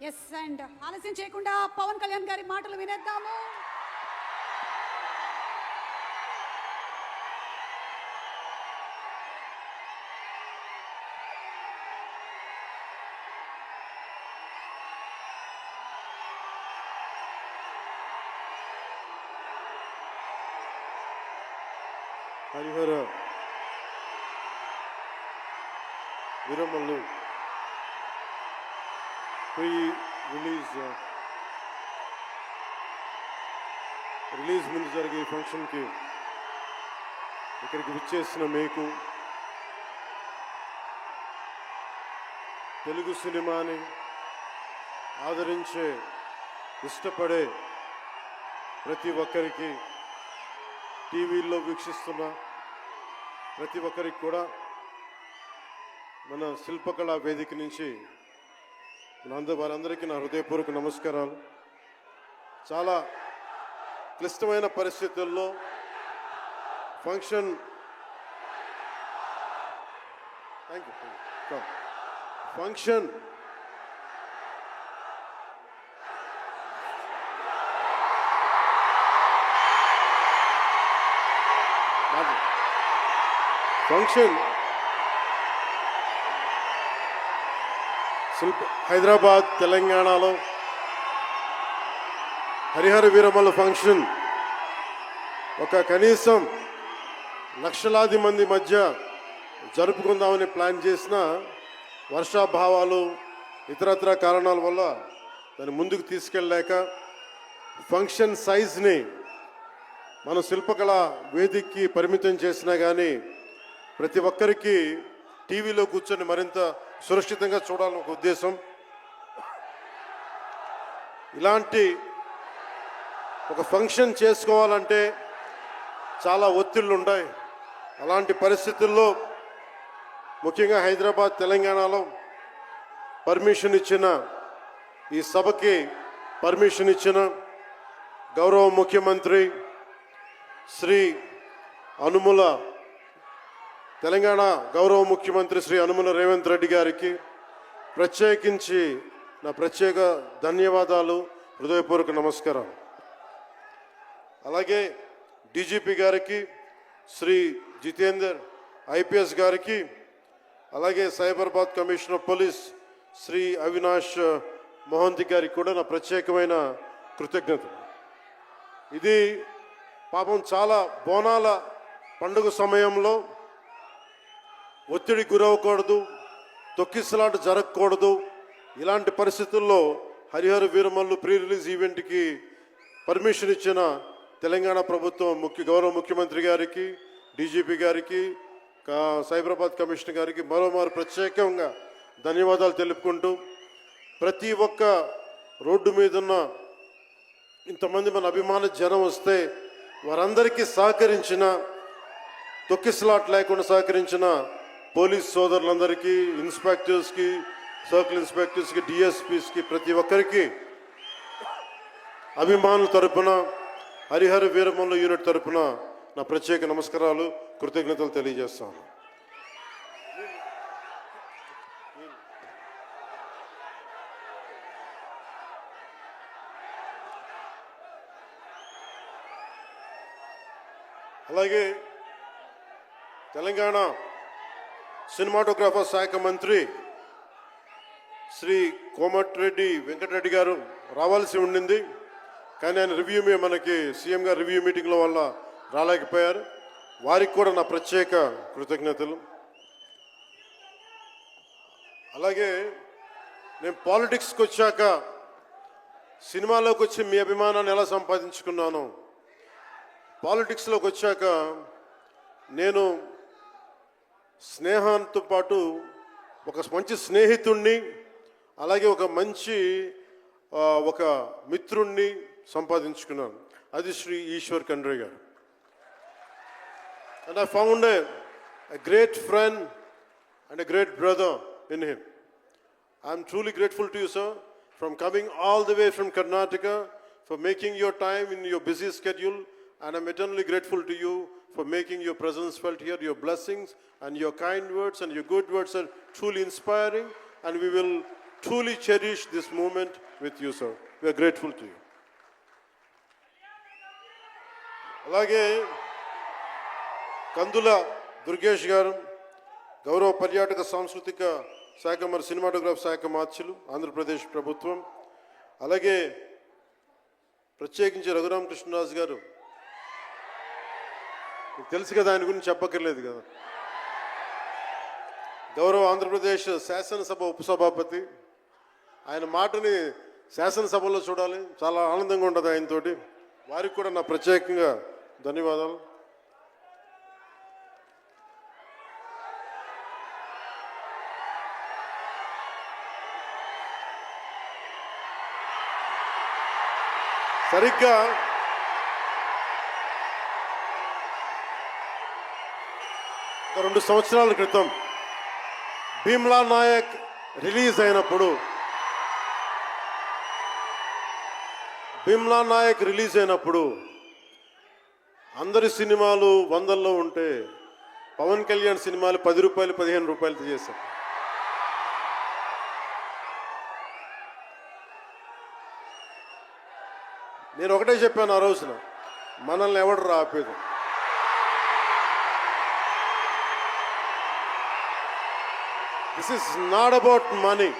Yes and ఆలస్యం చేయకుండా పవన్ కళ్యాణ్ గారి మాటలు వినేద్దాము. హరిహర వీరమల్లు ప్రీ రిలీజ్ ముందు జరిగే ఈ ఫంక్షన్కి ఇక్కడికి విచ్చేసిన మీకు, తెలుగు సినిమాని ఆదరించే ఇష్టపడే ప్రతి ఒక్కరికి, టీవీల్లో వీక్షిస్తున్న ప్రతి ఒక్కరికి కూడా మన శిల్పకళా వేదిక నుంచి వారందరికీ నా హృదయపూర్వక నమస్కారాలు. చాలా క్లిష్టమైన పరిస్థితుల్లో ఫంక్షన్ ఫంక్షన్ హైదరాబాద్ తెలంగాణలో హరిహర వీరమల్లు ఫంక్షన్ ఒక కనీసం లక్షలాది మంది మధ్య జరుపుకుందామని ప్లాన్ చేసిన వర్షాభావాలు ఇతరత్ర కారణాల వల్ల దాన్ని ముందుకు తీసుకెళ్ళలేక ఫంక్షన్ సైజ్ని మన శిల్పకళ వేదికకి పరిమితం చేసినా కానీ ప్రతి ఒక్కరికి టీవీలో కూర్చొని మరింత సురక్షితంగా చూడాలని ఒక ఉద్దేశం. ఇలాంటి ఒక ఫంక్షన్ చేసుకోవాలంటే చాలా ఒత్తిళ్ళు ఉంటాయి. అలాంటి పరిస్థితుల్లో ముఖ్యంగా హైదరాబాద్ తెలంగాణలో పర్మిషన్ ఇచ్చిన, ఈ సభకి పర్మిషన్ ఇచ్చిన గౌరవ ముఖ్యమంత్రి శ్రీ అనుముల తెలంగాణ గౌరవ ముఖ్యమంత్రి శ్రీ అనుముల రేవంత్ రెడ్డి గారికి ప్రత్యేకించి నా ప్రత్యేక ధన్యవాదాలు, హృదయపూర్వక నమస్కారం. అలాగే డీజీపీ గారికి, శ్రీ జితేందర్ ఐపీఎస్ గారికి, అలాగే సైబరాబాద్ కమిషనర్ పోలీస్ శ్రీ అవినాష్ మోహంతి గారికి కూడా నా ప్రత్యేకమైన కృతజ్ఞతలు. ఇది పాపం చాలా బోనాల పండుగ సమయంలో ఒత్తిడి గురవకూడదు, తొక్కిసలాట జరగకూడదు. ఇలాంటి పరిస్థితుల్లో హరిహర వీరమల్లు ప్రీ రిలీజ్ ఈవెంట్కి పర్మిషన్ ఇచ్చిన తెలంగాణ ప్రభుత్వం గౌరవ ముఖ్యమంత్రి గారికి, డీజీపీ గారికి, సైబరాబాద్ కమిషనర్ గారికి మరోమారు ప్రత్యేకంగా ధన్యవాదాలు తెలుపుకుంటూ, ప్రతి ఒక్క రోడ్డు మీద ఉన్న ఇంతమంది మన అభిమాన జనం వస్తే వారందరికీ సహకరించిన, తొక్కిసలాట్ లేకుండా సహకరించిన పోలీస్ సోదరులందరికీ, ఇన్స్పెక్టర్స్కి, సర్కిల్ ఇన్స్పెక్టర్స్కి, డిఎస్పీస్కి, ప్రతి ఒక్కరికి అభిమానుల తరపున, హరిహర వీరమల్లు యూనిట్ తరపున నా ప్రత్యేక నమస్కారాలు, కృతజ్ఞతలు తెలియజేస్తాను. అలాగే తెలంగాణ సినిమాటోగ్రాఫర్ శాఖ మంత్రి శ్రీ కోమటిరెడ్డి వెంకటరెడ్డి గారు రావాల్సి ఉండింది, కానీ ఆయన మనకి సీఎం గారు రివ్యూ మీటింగ్ల వల్ల రాలేకపోయారు. వారికి కూడా నా ప్రత్యేక కృతజ్ఞతలు. అలాగే నేను పాలిటిక్స్కి వచ్చాక, సినిమాలోకి వచ్చి మీ అభిమానాన్ని ఎలా సంపాదించుకున్నాను, పాలిటిక్స్లోకి వచ్చాక నేను స్నేహంతో పాటు ఒక మంచి స్నేహితుణ్ణి, అలాగే ఒక మంచి ఒక మిత్రుణ్ణి సంపాదించుకున్నాను. అది శ్రీ ఈశ్వర్ ఖండ్రే గారు. And I found a great friend and a great brother in him. I am truly grateful to you, sir, from coming all the way from Karnataka, for making your time in your busy schedule, and I'm eternally grateful to you for making your presence felt here. Your blessings and your kind words and your good words are truly inspiring, and we will truly cherish this moment with you, sir. We are grateful to you. అలాగే కందుల దుర్గేష్ గారు గౌరవ పర్యాటక సాంస్కృతిక శాఖ మరి cinematograph శాఖ మార్చులు ఆంధ్రప్రదేశ్ ప్రభుత్వం. అలాగే ప్రత్యేకించి రఘురామకృష్ణరాజు గారు, మీకు తెలుసు కదా, ఆయన గురించి చెప్పక్కర్లేదు కదా. గౌరవ ఆంధ్రప్రదేశ్ శాసనసభ ఉపసభాపతి, ఆయన మాటని శాసనసభలో చూడాలి, చాలా ఆనందంగా ఉంటుంది ఆయనతోటి. వారికి కూడా నా ప్రత్యేకంగా ధన్యవాదాలు. సరిగ్గా ఒక 2 సంవత్సరాల క్రితం భీమ్లా నాయక్ రిలీజ్ అయినప్పుడు, అందరి సినిమాలు 100లో ఉంటే పవన్ కళ్యాణ్ సినిమాలు 10 రూపాయలు 15 రూపాయలు చేశారు. నేను ఒకటే చెప్పాను ఆ రోజున, మనల్ని ఎవడు ఆపేది. This is not about money.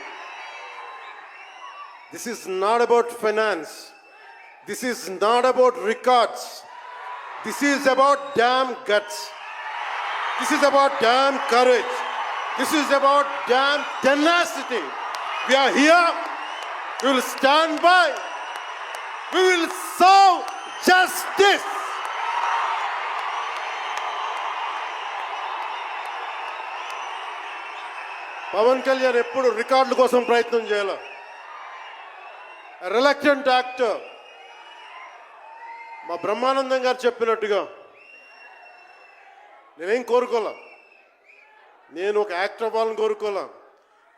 This is not about finance. This is not about records. This is about damn guts. This is about damn courage. This is about damn tenacity. We are here. We will stand by. We will serve justice. Pawan Kalyan ఎప్పుడు రికార్డుల కోసం ప్రయత్నం చేయాల. Reluctant actor. మా బ్రహ్మానందం గారు చెప్పినట్టుగా నేనేం కోరుకోలే, నేను ఒక యాక్టర్ అవ్వాలని కోరుకోలే,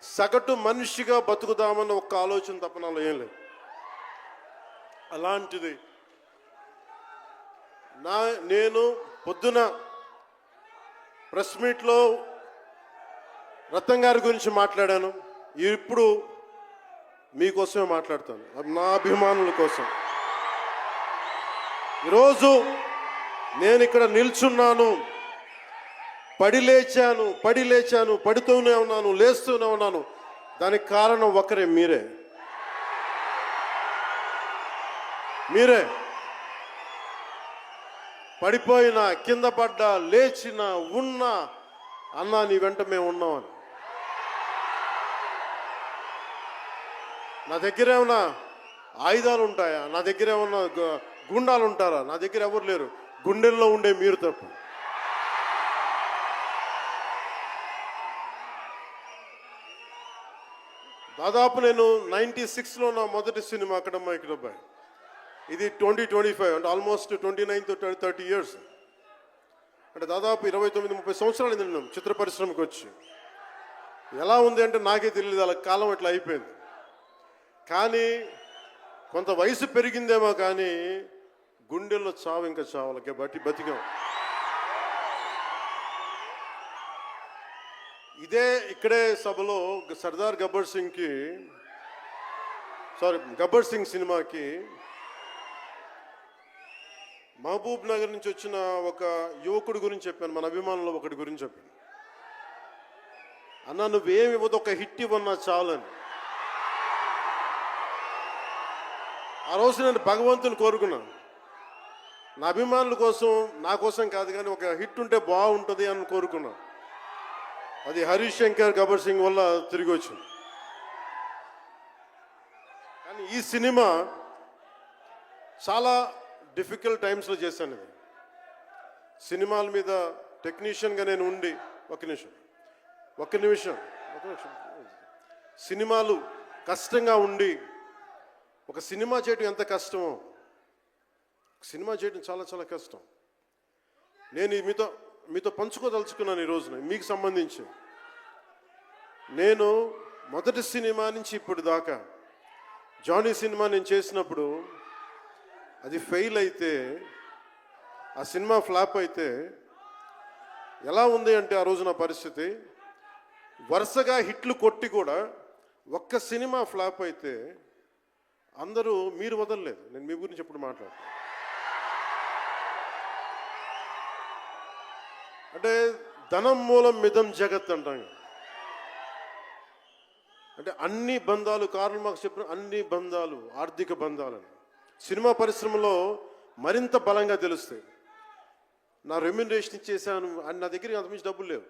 సగటు మనిషిగా బతుకుదామన్న ఒక్క ఆలోచన తప్ప నాలో ఏం లేదు. అలాంటిది నేను పొద్దున ప్రెస్ మీట్లో రతన్ గారి గురించి మాట్లాడాను. ఇప్పుడు మీకోసమే మాట్లాడతాను, నా అభిమానుల కోసం. ఈరోజు నేను ఇక్కడ నిల్చున్నాను, పడి లేచాను, పడుతూనే ఉన్నాను, లేస్తూనే ఉన్నాను. దానికి కారణం ఒకరే, మీరే. పడిపోయినా, కింద పడ్డా, లేచినా, ఉన్నా, అన్నా నీ వెంట మేము ఉన్నామని. నా దగ్గర ఏమన్నా ఆయుధాలు ఉంటాయా? నా దగ్గర ఏమన్నా గుండాలు ఉంటారా? నా దగ్గర ఎవరు లేరు, గుండెల్లో ఉండే మీరు తప్ప. దాదాపు నేను 96లో నా మొదటి సినిమా అక్కడమ్మా ఇక్కడబ్బాయి. ఇది 2025 అంటే ఆల్మోస్ట్ 29 to 30 years. అంటే దాదాపు 29-30 సంవత్సరాలు నేను చిత్ర పరిశ్రమకు వచ్చి. ఎలా ఉంది అంటే నాకే తెలియదు, అలా కాలం ఇట్లా అయిపోయింది. కానీ కొంత వయసు పెరిగిందేమో కానీ గుండెల్లో చావు ఇంకా చావులకే బతికాం. ఇక్కడే సభలో సర్దార్ గబ్బర్ సింగ్ సినిమాకి మహబూబ్ నగర్ నుంచి వచ్చిన ఒక యువకుడి గురించి చెప్పాను, మన అభిమానులు ఒకటి గురించి చెప్పాను. అన్నా నువ్వేమి ఇవ్వదు, ఒక హిట్ ఇవ్వన్నా చాలని. ఆ రోజు నేను భగవంతుని కోరుకున్నాను, నా అభిమానుల కోసం, నా కోసం కాదు కానీ ఒక హిట్ ఉంటే బాగుంటుంది అని కోరుకున్నాను. అది హరీష్ శంకర్ గబ్బర్ సింగ్ వల్ల తిరిగి వచ్చింది. కానీ ఈ సినిమా చాలా డిఫికల్ట్ టైమ్స్లో చేశాను. ఇది సినిమాల మీద టెక్నీషియన్గా నేను ఉండి ఒక నిమిషం సినిమాలు కష్టంగా ఉండి, ఒక సినిమా చేయడం ఎంత కష్టమో, సినిమా చేయడం చాలా చాలా కష్టం. నేను మీతో పంచుకోదలుచుకున్నాను ఈ రోజున. మీకు సంబంధించి నేను మొదటి సినిమా నుంచి ఇప్పుడు దాకా జానీ సినిమా నేను చేసినప్పుడు అది ఫెయిల్ అయితే, ఆ సినిమా ఫ్లాప్ అయితే ఎలా ఉంది అంటే ఆ రోజు నా పరిస్థితి, వరుసగా హిట్లు కొట్టి కూడా ఒక్క సినిమా ఫ్లాప్ అయితే అందరూ మీరు వదలలేదు. నేను మీ గురించి ఎప్పుడు మాట్లాడతాను. అంటే ధనం మూలం మిదం జగత్ అంటాం. అంటే అన్ని బంధాలు, కార్ల్ మార్క్స్ చెప్పిన అన్ని బంధాలు ఆర్థిక బంధాలని సినిమా పరిశ్రమలో మరింత బలంగా తెలుస్తాయి. నా రెమ్యునరేషన్ ఇచ్చేసాను అని నా దగ్గర అంతమించి డబ్బులు లేవు.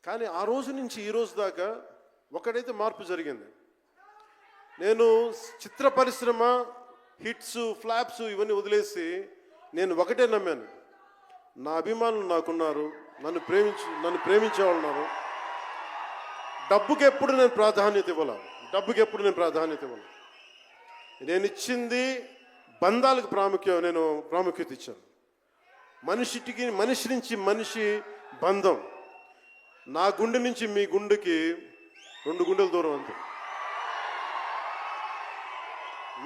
కానీ ఆ రోజు నుంచి ఈ రోజు దాకా ఒకటైతే మార్పు జరిగింది. నేను చిత్ర పరిశ్రమ హిట్స్ ఫ్లాప్స్ ఇవన్నీ వదిలేసి నేను ఒకటే నమ్మాను, నా అభిమానులు నాకున్నారు, నన్ను ప్రేమించే వాళ్ళు ఉన్నారు. డబ్బుకి ఎప్పుడు నేను ప్రాధాన్యత ఇవ్వను. నేను ఇచ్చింది బంధాలకు ప్రాముఖ్యత ఇచ్చాను. మనిషి నుంచి మనిషి బంధం. నా గుండె నుంచి మీ గుండెకి 2 గుండెల దూరం అంతే.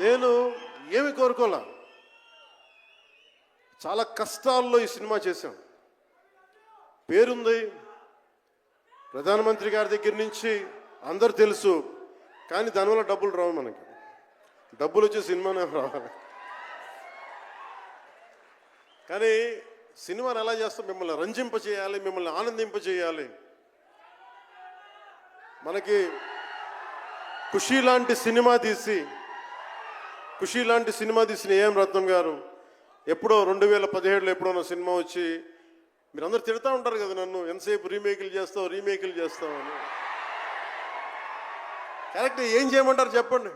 నేను ఏమి కోరుకోలే, చాలా కష్టాల్లో ఈ సినిమా చేశాం. పేరుంది, ప్రధానమంత్రి గారి దగ్గర నుంచి అందరు తెలుసు. కానీ దానివల్ల డబ్బులు రావు. మనకి డబ్బులు వచ్చే సినిమానే రావాలి. కానీ సినిమాని ఎలా చేస్తాం? మిమ్మల్ని రంజింపజేయాలి, మిమ్మల్ని ఆనందింపజేయాలి. మనకి ఖుషీ లాంటి సినిమా తీసిన ఏఎం రత్నం గారు ఎప్పుడో 2017లో ఎప్పుడో సినిమా వచ్చి మీరందరూ తిడతా ఉంటారు కదా నన్ను, ఎంతసేపు రీమేకులు చేస్తావు అని. కరెక్ట్. ఏం చేయమంటారు చెప్పండి?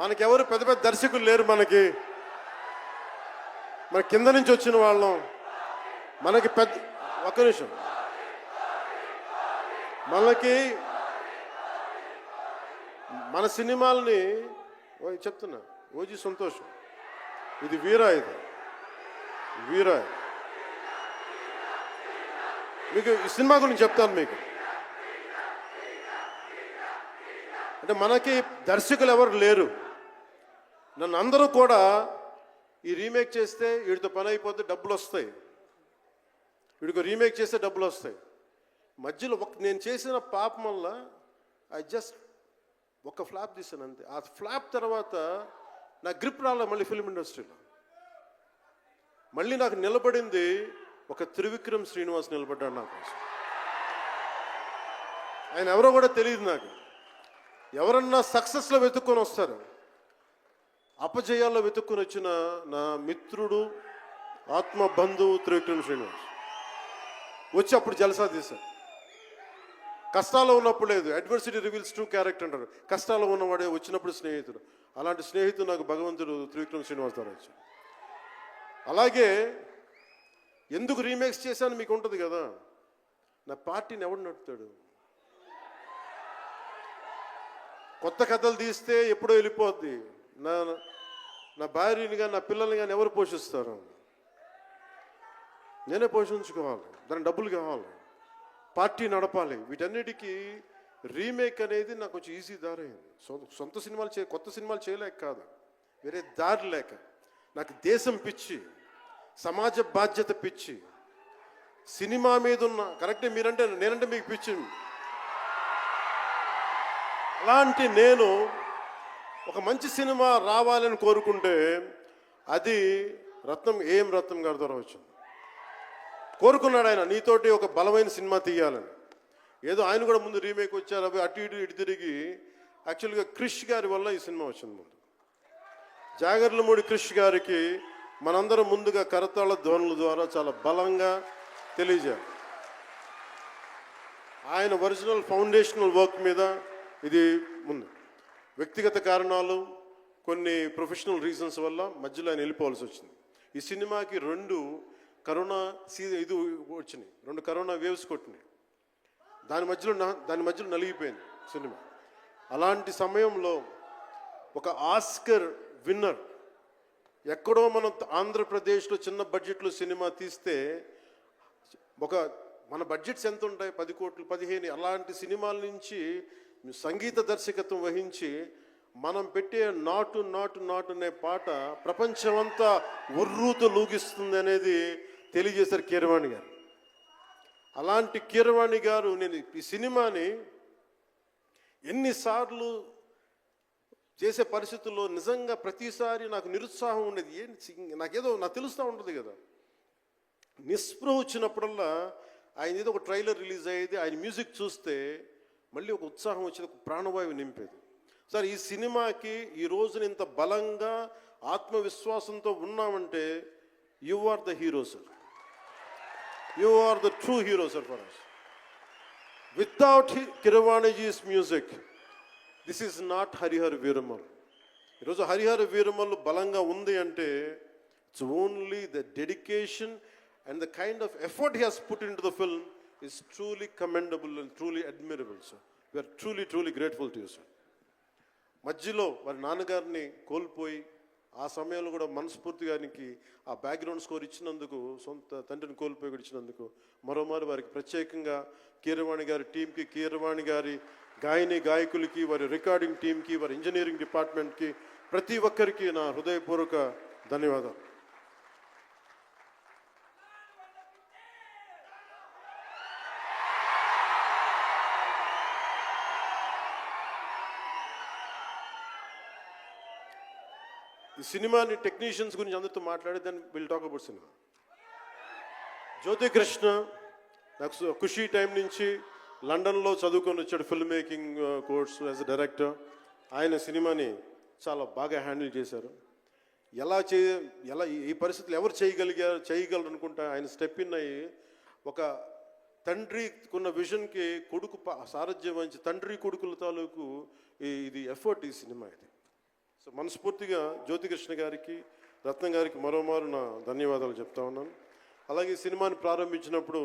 మనకెవరు పెద్ద పెద్ద దర్శకులు లేరు. మన కింద నుంచి వచ్చిన వాళ్ళం. మనకి ఒక్క నిమిషం, మన సినిమాల్ని చెప్తున్నా, ఓజీ సంతోషం, ఇది వీరా మీకు ఈ సినిమా గురించి చెప్తాను మీకు. అంటే మనకి దర్శకులు ఎవరు లేరు. నన్ను అందరూ కూడా ఈ రీమేక్ చేస్తే వీడితో పని అయిపోతే డబ్బులు వస్తాయి, వీడికి రీమేక్ చేస్తే డబ్బులు వస్తాయి. మధ్యలో నేను చేసిన పాపం వల్ల ఒక ఫ్లాప్ తీసాను అంతే. ఆ ఫ్లాప్ తర్వాత నా గ్రిప్ రాలే మళ్ళీ ఫిల్మ్ ఇండస్ట్రీలో. మళ్ళీ నాకు నిలబడింది ఒక త్రివిక్రమ్ శ్రీనివాస్ నిలబడ్డాడు నా కోసం. ఆయన ఎవరో కూడా తెలియదు నాకు. ఎవరన్నా సక్సెస్లో వెతుక్కొని వస్తారు, అపజయాల్లో వెతుక్కొని వచ్చిన నా మిత్రుడు, ఆత్మ బంధువు త్రివిక్రమ్ శ్రీనివాస్ వచ్చి అప్పుడు జలసా తీశారు. కష్టాల్లో ఉన్నప్పుడు లేదు, అడ్వర్సిటీ రివీల్స్ ట్రూ క్యారెక్టర్ అంటారు. కష్టాల్లో ఉన్నవాడే వచ్చినప్పుడు స్నేహితుడు. అలాంటి స్నేహితుడు నాకు భగవంతుడు త్రివిక్రమ్ శ్రీనివాస్ ద్వారా వచ్చాడు. అలాగే ఎందుకు రీమేక్స్ చేశాను మీకు ఉంటుంది కదా. నా పార్టీని ఎవడు నడుపుతాడు? కొత్త కథలు తీస్తే ఎప్పుడో వెళ్ళిపోద్ది. నా భార్యని కానీ నా పిల్లల్ని కానీ ఎవరు పోషిస్తారు? నేనే పోషించుకోవాలి, దానికి డబ్బులు కావాలి, పార్టీ నడపాలి. వీటన్నిటికీ రీమేక్ అనేది నాకు కొంచెం ఈజీ దారి అయింది. సొంత సినిమాలు కొత్త సినిమాలు చేయలేక కాదు, వేరే దారి లేక. నాకు దేశం పిచ్చి, సమాజ బాధ్యత పిచ్చి, సినిమా మీద ఉన్న కరెక్టే. నేనంటే మీకు పిచ్చి. అలాంటి నేను ఒక మంచి సినిమా రావాలని కోరుకుంటే అది ఏఎం రత్నం గారి ద్వారా వచ్చింది. కోరుకున్నాడు ఆయన, నీతోటి ఒక బలమైన సినిమా తీయాలని. ఏదో ఆయన కూడా ముందు రీమేక్ వచ్చారు, అవి అటు ఇటు తిరిగి యాక్చువల్గా క్రిష్ గారి వల్ల ఈ సినిమా వచ్చింది. ముందు జాగర్లమూడి క్రిష్ గారికి మనందరం ముందుగా కరతాళ ధ్వనుల ద్వారా చాలా బలంగా తెలియజేయాలి. ఆయన ఒరిజినల్ ఫౌండేషనల్ వర్క్ మీద ఇది ముందు. వ్యక్తిగత కారణాలు, కొన్ని ప్రొఫెషనల్ రీజన్స్ వల్ల మధ్యలో ఆయన వెళ్ళిపోవాల్సి వచ్చింది. ఈ సినిమాకి 2 కరోనా వచ్చినాయి, 2 కరోనా వేవ్స్ కొట్టినాయి. దాని మధ్యలో నలిగిపోయింది సినిమా. అలాంటి సమయంలో ఒక ఆస్కర్ విన్నర్ ఎక్కడో మనం ఆంధ్రప్రదేశ్లో చిన్న బడ్జెట్లో సినిమా తీస్తే మన బడ్జెట్స్ ఎంత ఉంటాయి? 10 కోట్లు 15. అలాంటి సినిమాల నుంచి సంగీత దర్శకత్వం వహించి మనం పెట్టే నాటు నాటు నాటు అనే పాట ప్రపంచమంతా ఉర్రూతో లూగిస్తుంది అనేది తెలియజేశారు కీరవాణి గారు. అలాంటి కీరవాణి గారు నేను ఈ సినిమాని ఎన్నిసార్లు చేసే పరిస్థితుల్లో నిజంగా ప్రతిసారి నాకు నిరుత్సాహం ఉండేది. నాకేదో నాకు తెలుస్తూ ఉంటుంది కదా, నిస్పృహ వచ్చినప్పుడల్లా ఆయన ఏదో ఒక ట్రైలర్ రిలీజ్ అయ్యేది, ఆయన మ్యూజిక్ చూస్తే మళ్ళీ ఒక ఉత్సాహం వచ్చేది, ఒక ప్రాణవాయువు నింపేది. సార్, ఈ సినిమాకి ఈ రోజున ఇంత బలంగా ఆత్మవిశ్వాసంతో ఉన్నామంటే you are the hero sir. You are the true hero sir for us. Without కిరవాణిజీస్ music this is not Harihara Veeramal. ఈరోజు హరిహర వీరమల్ బలంగా ఉంది అంటే it's only the dedication and the kind of effort he has put into the film is truly commendable and truly admirable, sir. We are truly grateful to you, sir. మధ్యలో వారి నాన్నగారిని కోల్పోయి ఆ సమయంలో కూడా మనస్ఫూర్తిగా ఆయనకి ఆ బ్యాక్గ్రౌండ్ స్కోర్ ఇచ్చినందుకు, సొంత తండ్రిని కోల్పోయి ఇచ్చినందుకు మరోమారు వారికి ప్రత్యేకంగా కీరవాణి గారి టీంకి, కీరవాణి గారి గాయకులకి, వారి రికార్డింగ్ టీంకి, వారి ఇంజనీరింగ్ డిపార్ట్మెంట్కి, ప్రతి ఒక్కరికి నా హృదయపూర్వక ధన్యవాదాలు. ఈ సినిమాని టెక్నీషియన్స్ గురించి అందరితో మాట్లాడి దాన్ని విల్ టాక్ అబౌట్ సినిమా. జ్యోతి కృష్ణ నాకు ఖుషీ టైం నుంచి లండన్లో చదువుకొని వచ్చాడు, film making course as a director. ఆయన సినిమాని చాలా బాగా హ్యాండిల్ చేశారు. ఎలా ఈ పరిస్థితులు ఎవరు చేయగలరు అనుకుంటా ఆయన స్టెప్ ఇన్ అయ్యి ఒక తండ్రికున్న విజన్కి కొడుకు సారథ్యం వహించి తండ్రి కొడుకుల తాలూకు ఇది ఎఫర్ట్ ఈ సినిమా ఇది. సో మనస్ఫూర్తిగా జ్యోతికృష్ణ గారికి, రత్నం గారికి మరోమారు నా ధన్యవాదాలు చెప్తా ఉన్నాను. అలాగే ఈ సినిమాని ప్రారంభించినప్పుడు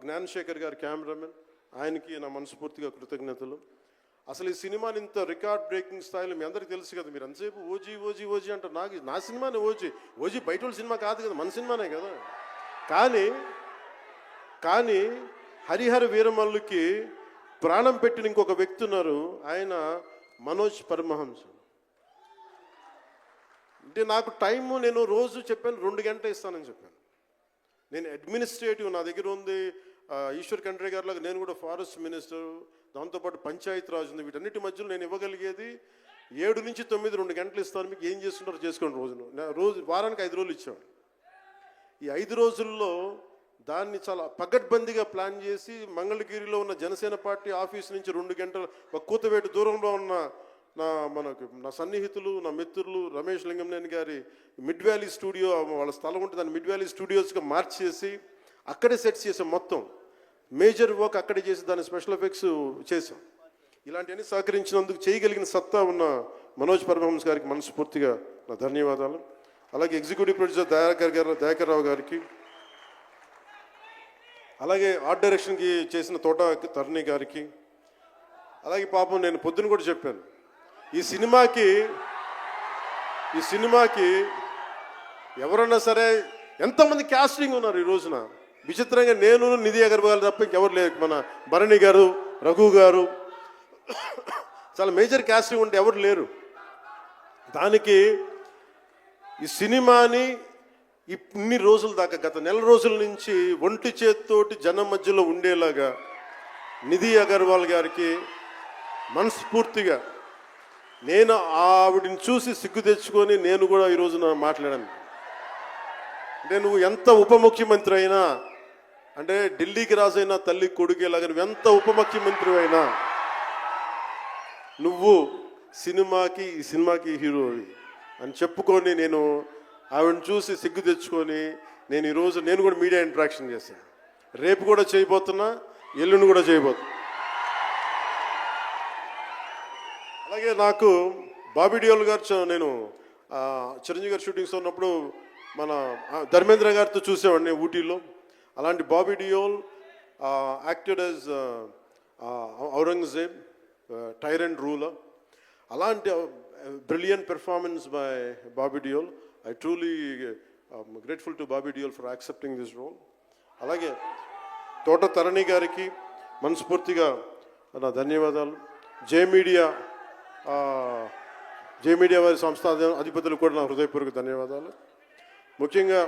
జ్ఞానశేఖర్ గారి కెమెరామెన్, ఆయనకి నా మనస్ఫూర్తిగా కృతజ్ఞతలు. అసలు ఈ సినిమాని ఇంత రికార్డ్ బ్రేకింగ్ స్థాయిలో మీ అందరికీ తెలుసు కదా, మీరు అంతసేపు ఓజీ అంటారు. నా సినిమానే ఓజీ బయట వాళ్ళ సినిమా కాదు కదా, మన సినిమానే కదా. కానీ హరిహర వీరమల్లుకి ప్రాణం పెట్టిన ఇంకొక వ్యక్తి ఉన్నారు, ఆయన మనోజ్ పరమహంస. అంటే నాకు టైము, నేను రోజు చెప్పాను 2 గంటలు ఇస్తానని చెప్పాను. నేను అడ్మినిస్ట్రేటివ్ నా దగ్గర ఉంది, ఈశ్వర్ ఖండ్రే గారిలాగా నేను కూడా ఫారెస్ట్ మినిస్టర్, దాంతోపాటు పంచాయతీ రాజ్ ఉంది. వీటన్నిటి మధ్యలో నేను ఇవ్వగలిగేది 7 నుంచి 9 2 గంటలు ఇస్తాను. మీకు ఏం చేస్తుంటారో చేసుకోండి. వారానికి 5 రోజులు ఇచ్చాను. ఈ 5 రోజుల్లో దాన్ని చాలా పగడ్బందీగా ప్లాన్ చేసి మంగళగిరిలో ఉన్న జనసేన పార్టీ ఆఫీస్ నుంచి 2 గంటల ఒక కూతవేటు దూరంలో ఉన్న నా సన్నిహితులు, నా మిత్రులు రమేష్ లింగంనేని గారి మిడ్ వ్యాలీ స్టూడియో, వాళ్ళ స్థలం ఉంటే దాన్ని మిడ్ వ్యాలీ స్టూడియోస్గా మార్చేసి అక్కడే సెట్స్ చేసాం. మొత్తం మేజర్ వర్క్ అక్కడే చేసి దాని స్పెషల్ ఎఫెక్ట్స్ చేసాం. ఇలాంటివన్నీ సహకరించినందుకు, చేయగలిగిన సత్తా ఉన్న మనోజ్ పరమహంస గారికి మనస్ఫూర్తిగా నా ధన్యవాదాలు. అలాగే ఎగ్జిక్యూటివ్ ప్రొడ్యూసర్ దయాకర్ రావు గారికి, అలాగే ఆర్ట్ డైరెక్షన్కి చేసిన తోట తరుణి గారికి, అలాగే పాపం నేను పొద్దున కూడా చెప్పాను, ఈ సినిమాకి ఎవరన్నా సరే ఎంతమంది క్యాస్టింగ్ ఉన్నారు ఈ రోజున. విచిత్రంగా నేను, నిధి అగర్వాల్ తప్ప ఇంకెవరు లేరు. మన భరణి గారు, రఘు గారు, చాలా మేజర్ క్యాస్టింగ్ ఉంటే ఎవరు లేరు. దానికి ఈ సినిమాని ఇన్ని రోజుల దాకా, గత నెల రోజుల నుంచి ఒంటి చేత్తోటి జనం మధ్యలో ఉండేలాగా నిధి అగర్వాల్ గారికి మనస్ఫూర్తిగా, నేను ఆవిడని చూసి సిగ్గు తెచ్చుకొని నేను కూడా ఈ రోజున మాట్లాడాను. అంటే నువ్వు ఎంత ఉప ముఖ్యమంత్రి అయినా, అంటే ఢిల్లీకి రాజైనా తల్లి కొడుకేలాగా నువ్వు ఎంత ఉప ముఖ్యమంత్రి అయినా, నువ్వు ఈ సినిమాకి హీరో అని చెప్పుకొని నేను ఆవిడని చూసి సిగ్గు తెచ్చుకొని నేను కూడా మీడియా ఇంటరాక్షన్ చేశాను. రేపు కూడా చేయబోతున్నా, ఎల్లుండి కూడా చేయబోతున్నా. అలాగే నాకు బాబీ డియోల్ గారు, నేను చిరంజీవి గారి షూటింగ్స్ ఉన్నప్పుడు మన ధర్మేంద్ర గారితో చూసేవాడిని ఊటీలో. అలాంటి Bobby Deol acted as Aurangzeb, tyrant ruler. అలాంటి brilliant performance by Bobby Deol. I truly grateful to Bobby Deol for accepting this role. అలాగే తోట తరణి గారికి మనస్ఫూర్తిగా నా ధన్యవాదాలు. జే మీడియా వారి సంస్థ అధిపతులకు కూడా నా హృదయపూర్వక ధన్యవాదాలు. ముఖ్యంగా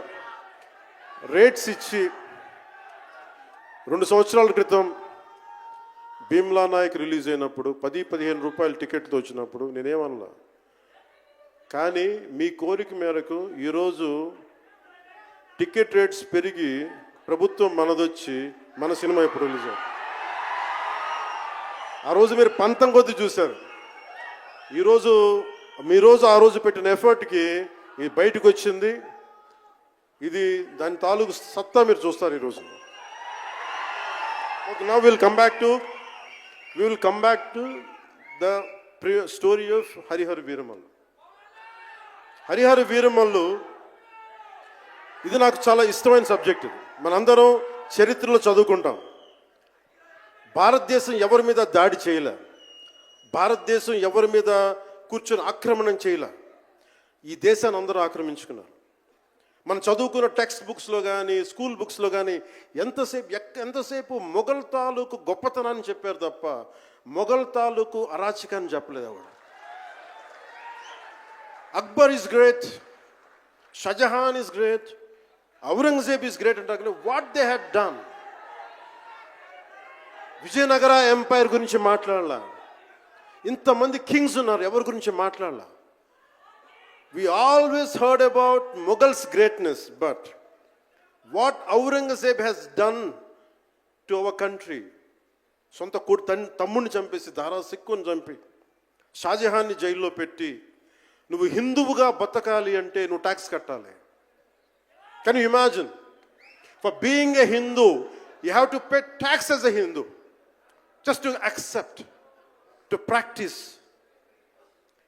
రేట్స్ ఇచ్చి 2 సంవత్సరాల క్రితం భీమ్లా నాయక్ రిలీజ్ అయినప్పుడు 10-15 రూపాయలు టికెట్తో వచ్చినప్పుడు నేనేమన్నా. కానీ మీ కోరిక మేరకు ఈరోజు టికెట్ రేట్స్ పెరిగి ప్రభుత్వం మనదొచ్చి మన సినిమా ఇప్పుడు రిలీజ్ అయింది. ఆ రోజు మీరు పంతం కొద్ది చూశారు. ఈరోజు ఆ రోజు పెట్టిన ఎఫర్ట్కి ఇది బయటకు వచ్చింది. ఇది దాని తాలూకు సత్తా మీరు చూస్తారు ఈరోజు. Okay, now will come back to the story of Harihara Veeramallu. Harihara Veeramallu ఇది నాకు చాలా ఇష్టమైన సబ్జెక్ట్. ఇది మనందరం చరిత్రలో చదువుకుంటాం. భారతదేశం ఎవరి మీద దాడి చేయలే, భారతదేశం ఎవరి మీద కూర్చొని ఆక్రమణం చేయలే. ఈ దేశాన్ని అందరూ ఆక్రమించుకున్నారు. మనం చదువుకున్న టెక్స్ట్ బుక్స్లో కానీ స్కూల్ బుక్స్లో కానీ ఎంతసేపు మొఘల్ తాలూకు గొప్పతనాన్ని చెప్పారు తప్ప మొఘల్ తాలూకు అరాచకాన్ని చెప్పలేదు ఎవరు. Akbar is great, Shahjahan is great, Aurangzeb is great అంటారు. What they had done. Vijayanagara empire గురించి మాట్లాడాల. ఇంతమంది కింగ్స్ ఉన్నారు, ఎవరి గురించి మాట్లాడాల. We always heard about Mughals' greatness, but what Aurangzeb has done to our country, సొంత తమ్ముడిని చంపేసి దారా సిక్కుని చంపి షాజహాన్ని జైల్లో పెట్టి నువ్వు హిందువుగా బతకాలి అంటే నువ్వు ట్యాక్స్ కట్టాలి. Can you imagine? For being a Hindu you have to pay tax as a Hindu, just to accept, to practice.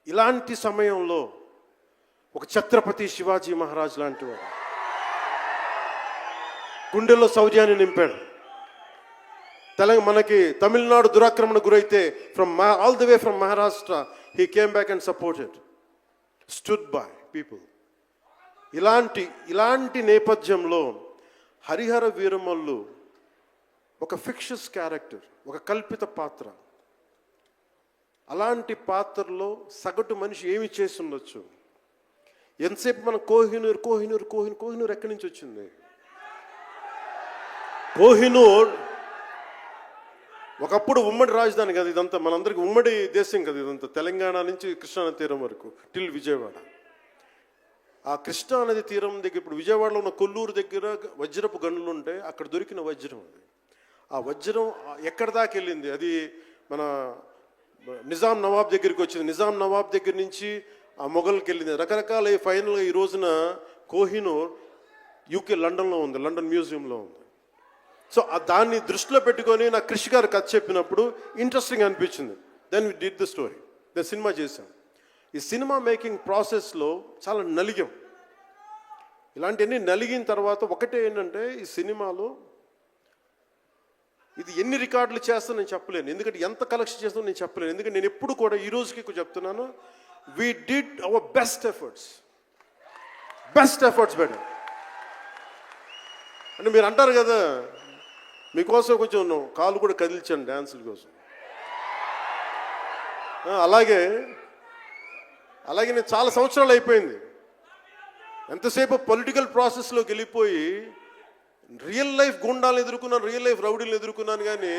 ఇలాంటి సమయంలో ఒక ఛత్రపతి శివాజీ మహారాజ్ లాంటి వాడు గుండెల్లో శౌర్యాన్ని నింపాడు. మనకి తమిళనాడు దురాక్రమణ గురైతే all the way from Maharashtra he came back and supported, stood by people. ఇలాంటి నేపథ్యంలో హరిహర వీరమల్లు ఒక ఫిక్షస్ క్యారెక్టర్, ఒక కల్పిత పాత్ర. అలాంటి పాత్రలో సగటు మనిషి ఏమి చేసి ఉండొచ్చు? ఎంతసేపు మనం కోహినూర్ ఎక్కడి నుంచి వచ్చింది? కోహినూర్ ఒకప్పుడు ఉమ్మడి రాజధాని కదా ఇదంతా, మనందరికి ఉమ్మడి దేశం కదా ఇదంతా, తెలంగాణ నుంచి కృష్ణా తీరం వరకు టిల్ విజయవాడ. ఆ కృష్ణా నది తీరం దగ్గర ఇప్పుడు విజయవాడలో ఉన్న కొల్లూరు దగ్గర వజ్రపు గనులు ఉంటాయి, అక్కడ దొరికిన వజ్రం అది. ఆ వజ్రం ఎక్కడి దాకా వెళ్ళింది? అది మన నిజాం నవాబ్ దగ్గరికి వచ్చింది. నిజాం నవాబ్ దగ్గర నుంచి ఆ మొఘల్కి వెళ్ళింది. రకరకాల ఫైనల్గా ఈ రోజున కోహినూర్ యూకే లండన్లో ఉంది, లండన్ మ్యూజియంలో ఉంది. సో దాన్ని దృష్టిలో పెట్టుకొని నాకు కృషి గారు కథ చెప్పినప్పుడు ఇంట్రెస్టింగ్ అనిపించింది. Then we did the story, then cinema చేశాం. ఈ సినిమా మేకింగ్ ప్రాసెస్లో చాలా నలిగాం. ఇలాంటివన్నీ నలిగిన తర్వాత ఒకటే ఏంటంటే, ఈ సినిమాలో ఇది ఎన్ని రికార్డులు చేస్తా నేను చెప్పలేను, ఎందుకంటే ఎంత కలెక్షన్ చేస్తానో నేను చెప్పలేను. ఎందుకంటే నేను ఎప్పుడు కూడా ఈ రోజుకి చెప్తున్నాను, we did our best efforts better. అంటే మీరు అంటారు కదా, మీకోసం కొంచెం కాలు కూడా కదిల్చాను డ్యాన్సుల కోసం. అలాగే నేను చాలా సంవత్సరాలు అయిపోయింది ఎంతసేపు పొలిటికల్ ప్రాసెస్లోకి వెళ్ళిపోయి రియల్ లైఫ్ గుండాలను ఎదుర్కొన్నాను, రియల్ లైఫ్ రౌడీలను ఎదుర్కొన్నాను. కానీ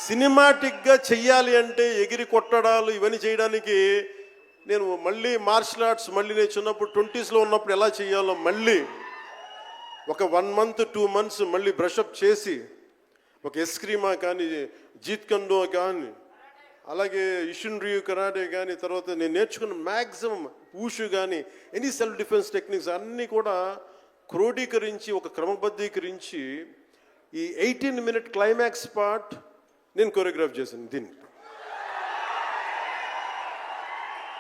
సినిమాటిక్గా చెయ్యాలి అంటే ఎగిరి కొట్టడాలు ఇవన్నీ చేయడానికి నేను మళ్ళీ మార్షల్ ఆర్ట్స్ నేను చిన్నప్పుడు 20s ఉన్నప్పుడు ఎలా చేయాలో మళ్ళీ ఒక 1 month 2 months మళ్ళీ బ్రషప్ చేసి ఒక ఎస్క్రీమా కానీ, జీత్ కండో కానీ, అలాగే ఇషున్రియు కరాటే కానీ, తర్వాత నేను నేర్చుకున్న మ్యాక్సిమం ఊషు కానీ, ఎనీ సెల్ఫ్ డిఫెన్స్ టెక్నిక్స్ అన్నీ కూడా క్రోడీకరించి ఒక క్రమబద్ధీకరించి ఈ 18-minute క్లైమాక్స్ పార్ట్ నేను కొరియోగ్రాఫ్ చేశాను. దీన్ని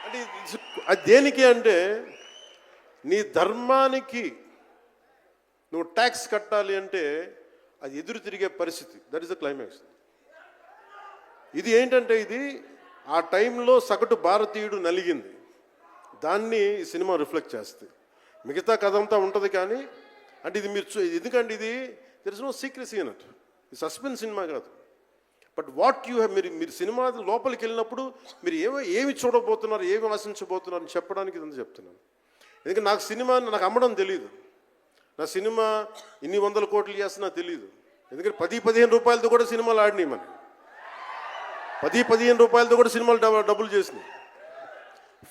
అంటే అది దేనికి అంటే, నీ ధర్మానికి నువ్వు ట్యాక్స్ కట్టాలి అంటే అది ఎదురు తిరిగే పరిస్థితి. That is the climax. ఇది ఏంటంటే, ఇది ఆ టైంలో సగటు భారతీయుడు నలిగింది, దాన్ని ఈ సినిమా రిఫ్లెక్ట్ చేస్తుంది. మిగతా కథ అంతా ఉంటుంది కానీ, అంటే ఇది మీరు ఎందుకంటే ఇది there is no secrecy in it. ఇది సస్పెన్స్ సినిమా కాదు. బట్ వాట్ యూ హ్యావ్, మీరు సినిమా లోపలికి వెళ్ళినప్పుడు మీరు ఏమి చూడబోతున్నారు, ఏమి ఆశించబోతున్నారు అని చెప్పడానికి ఇదంతా చెప్తున్నాను. ఎందుకంటే నాకు అమ్మడం తెలియదు. నా సినిమా ఇన్ని 100 కోట్లు చేస్తున్నా తెలియదు. ఎందుకంటే 10-15 రూపాయలతో కూడా సినిమాలు ఆడినాయి మనం. 10-15 రూపాయలతో కూడా సినిమాలు డబ్బులు చేసినాయి.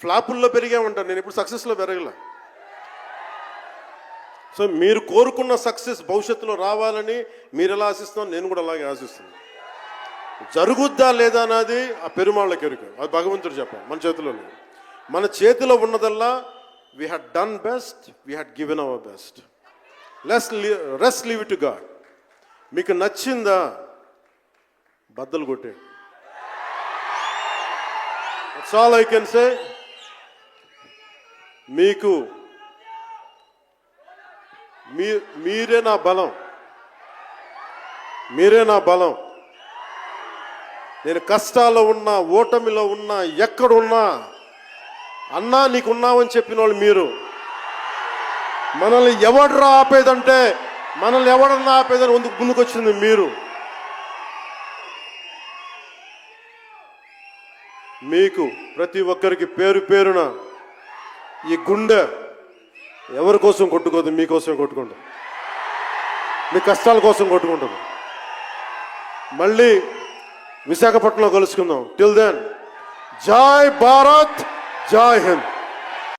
ఫ్లాపుల్లో పెరిగామంటాను, నేను ఇప్పుడు సక్సెస్లో పెరగల. సో మీరు కోరుకున్న సక్సెస్ భవిష్యత్తులో రావాలని మీరు ఎలా ఆశిస్తున్నారో నేను కూడా అలాగే ఆశిస్తున్నాను. జరుగుద్దా లేదా అన్నది ఆ పెరుమాళ్ళకి ఎరుక, అది భగవంతుడు చెప్పాలి, మన చేతిలో లేదు. మన చేతిలో ఉన్నదల్లా we had done best, we had given our best. Rest leave it to God. మీకు నచ్చిందా బద్దలు కొట్టేయండి. That's all I can say. మీకు మీరే నా బలం, మీరే నా బలం. నేను కష్టాల్లో ఉన్నా, ఓటమిలో ఉన్నా, ఎక్కడున్నా అన్నా నీకున్నావని చెప్పిన వాళ్ళు మీరు. మనల్ని ఎవడరా ఆపేదంటే, మనల్ని ఎవడన్నా ఆపేదని ముందుకొచ్చింది మీరు. మీకు ప్రతి ఒక్కరికి పేరు పేరున ఈ గుండె ఎవరి కోసం కొట్టుకోదు, మీకోసం కొట్టుకుంటుంది, మీ కష్టాల కోసం కొట్టుకుంటుంది. మళ్ళీ విశాఖపట్నంలో కలుసుకుందాం. టిల్ దెన్, జై భారత్, జై హింద్.